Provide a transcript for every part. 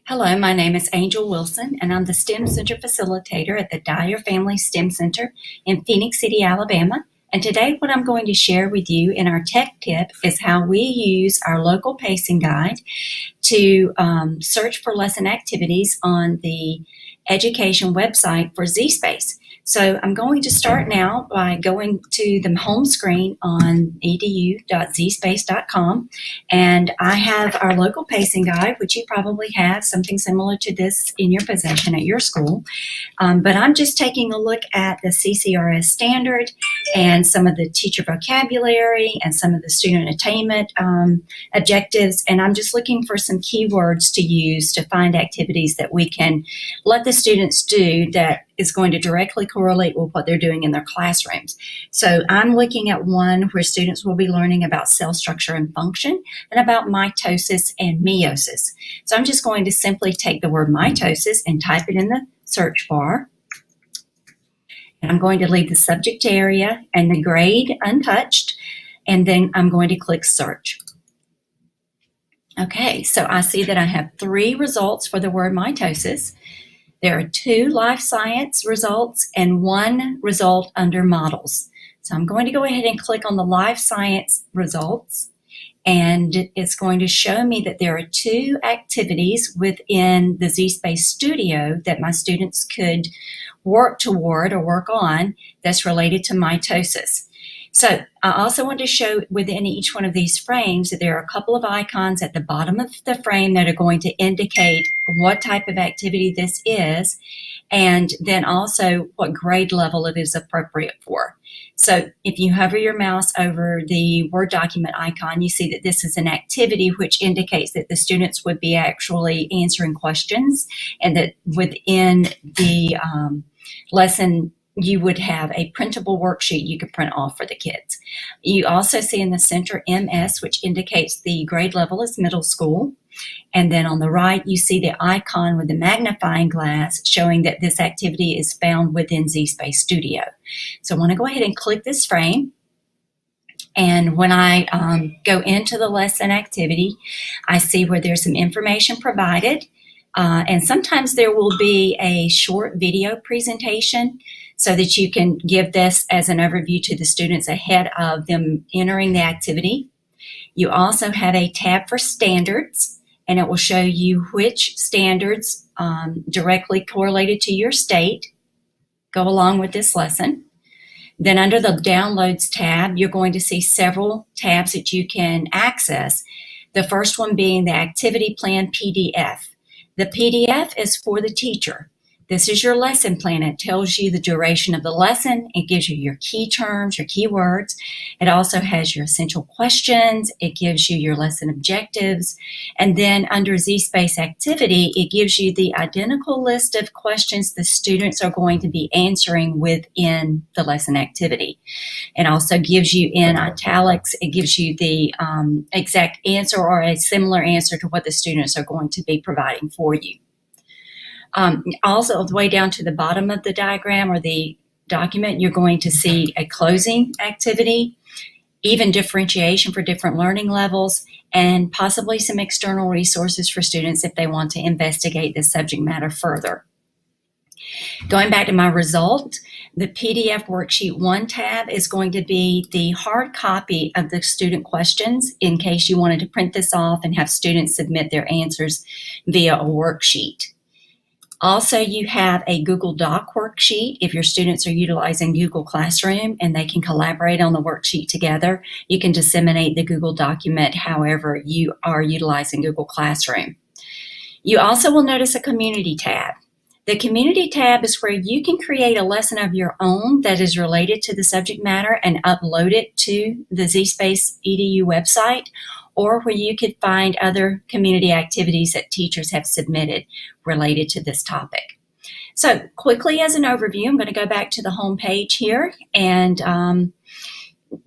Hello, my name is Angel Wilson, and I'm the STEM Center Facilitator at the Dyer Family STEM Center in Phoenix City, Alabama. And today what I'm going to share with you in our tech tip is how we use our local pacing guide to search for lesson activities on the education website for ZSpace. So I'm going to start now by going to the home screen on edu.zspace.com, and I have our local pacing guide, which you probably have something similar to this in your possession at your school. But I'm just taking a look at the CCRS standard and some of the teacher vocabulary and some of the student attainment objectives, and I'm just looking for some keywords to use to find activities that we can let the students do that is going to directly correlate with what they're doing in their classrooms. So I'm looking at one where students will be learning about cell structure and function and about mitosis and meiosis. So I'm just going to simply take the word mitosis and type it in the search bar. And I'm going to leave the subject area and the grade untouched, and then I'm going to click search. Okay, so I see that I have 3 results for the word mitosis. There are 2 life science results and 1 result under models. So I'm going to go ahead and click on the life science results, and it's going to show me that there are 2 activities within the ZSpace Studio that my students could work toward or work on that's related to mitosis. So I also want to show within each one of these frames that there are a couple of icons at the bottom of the frame that are going to indicate what type of activity this is, and then also what grade level it is appropriate for. So if you hover your mouse over the Word document icon, you see that this is an activity which indicates that the students would be actually answering questions, and that within the lesson you would have a printable worksheet you could print off for the kids. You also see in the center MS, which indicates the grade level is middle school. And then on the right, you see the icon with the magnifying glass showing that this activity is found within ZSpace Studio. So I want to go ahead and click this frame. And when I go into the lesson activity, I see where there's some information provided. And sometimes there will be a short video presentation so that you can give this as an overview to the students ahead of them entering the activity. You also have a tab for standards, and it will show you which standards directly correlated to your state go along with this lesson. Then under the Downloads tab, you're going to see several tabs that you can access. The first one being the Activity Plan PDF. The PDF is for the teacher. This is your lesson plan. It tells you the duration of the lesson. It gives you your key terms, your keywords. It also has your essential questions. It gives you your lesson objectives. And then under ZSpace Activity, it gives you the identical list of questions the students are going to be answering within the lesson activity. It also gives you in italics, it gives you the exact answer or a similar answer to what the students are going to be providing for you. Also, all the way down to the bottom of the diagram or the document, you're going to see a closing activity, even differentiation for different learning levels, and possibly some external resources for students if they want to investigate this subject matter further. Going back to my result, the PDF Worksheet 1 tab is going to be the hard copy of the student questions in case you wanted to print this off and have students submit their answers via a worksheet. Also, you have a Google Doc worksheet if your students are utilizing Google Classroom and they can collaborate on the worksheet together. You can disseminate the Google document however you are utilizing Google Classroom. You also will notice a Community tab. The Community tab is where you can create a lesson of your own that is related to the subject matter and upload it to the ZSpace EDU website, or where you could find other community activities that teachers have submitted related to this topic. So quickly as an overview, I'm going to go back to the home page here and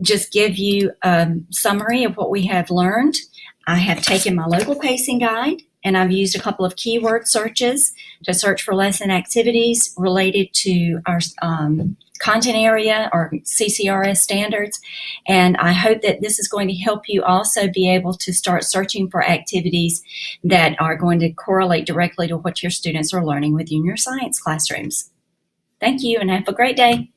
just give you a summary of what we have learned. I have taken my local pacing guide and I've used a couple of keyword searches to search for lesson activities related to our content area or CCRS standards. And I hope that this is going to help you also be able to start searching for activities that are going to correlate directly to what your students are learning within your science classrooms. Thank you and have a great day.